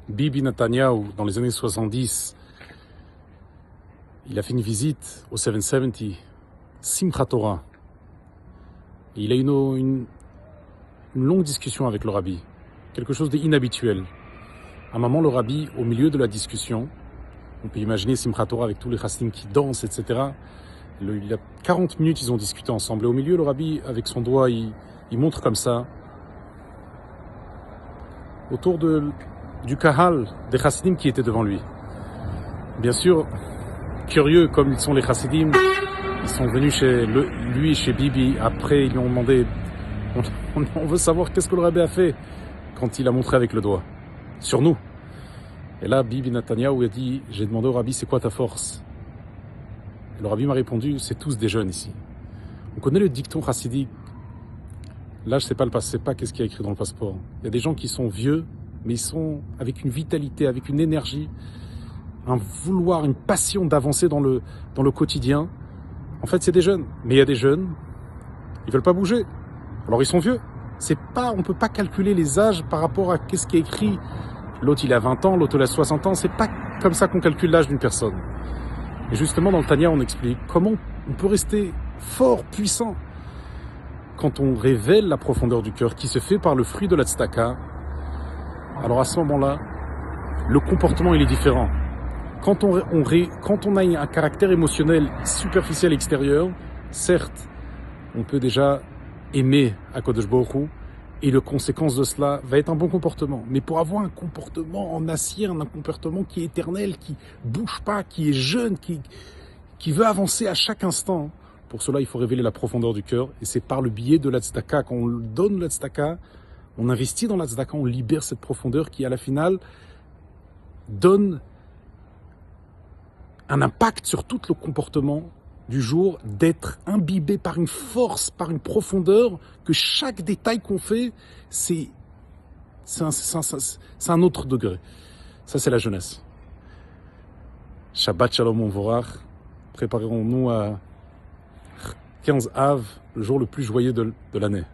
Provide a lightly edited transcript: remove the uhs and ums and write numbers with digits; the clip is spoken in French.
Bibi Netanyahu, dans les années 70, il a fait une visite au 770, Simchat Torah. Et il a eu une longue discussion avec le rabbi, quelque chose d'inhabituel. À un moment, le rabbi, au milieu de la discussion, on peut imaginer Simchat Torah avec tous les chassidim qui dansent, etc. Il y a 40 minutes, ils ont discuté ensemble. Et au milieu, le rabbi, avec son doigt, il montre comme ça, autour du kahal, des chassidim qui étaient devant lui. Bien sûr, curieux comme ils sont les chassidim, ils sont venus chez lui et chez Bibi. Après, ils lui ont demandé, on veut savoir qu'est-ce que le rabbi a fait quand il a montré avec le doigt, sur nous. Et là, Bibi Netanyahu a dit, j'ai demandé au rabbi, c'est quoi ta force? Et le rabbi m'a répondu, c'est tous des jeunes ici. On connaît le dicton chassidique. Là, je sais pas qu'est-ce qu'il y a écrit dans le passeport. Il y a des gens qui sont vieux, mais ils sont avec une vitalité, avec une énergie, un vouloir, une passion d'avancer dans le quotidien. En fait, c'est des jeunes. Mais il y a des jeunes, ils veulent pas bouger. Alors ils sont vieux. On peut pas calculer les âges par rapport à qu'est-ce qui est écrit. L'autre, il a 20 ans, l'autre, il a 60 ans. C'est pas comme ça qu'on calcule l'âge d'une personne. Et justement, dans le Tanya, on explique comment on peut rester fort, puissant, quand on révèle la profondeur du cœur qui se fait par le fruit de la tzedaka. Alors à ce moment-là, le comportement, il est différent. Quand on a un caractère émotionnel superficiel extérieur, certes, on peut déjà aimer HaKadosh Baruch Hu, et la conséquence de cela va être un bon comportement. Mais pour avoir un comportement en acier, un comportement qui est éternel, qui bouge pas, qui est jeune, qui veut avancer à chaque instant, pour cela, il faut révéler la profondeur du cœur. Et c'est par le biais de la tzedaka. Quand on donne la tzedaka, on investit dans la tzedaka, on libère cette profondeur qui, à la finale, donne un impact sur tout le comportement du jour, d'être imbibé par une force, par une profondeur, que chaque détail qu'on fait, c'est un autre degré. Ça, c'est la jeunesse. Shabbat Shalom U'Vorach. Préparons-nous à 15 Av, le jour le plus joyeux de l'année.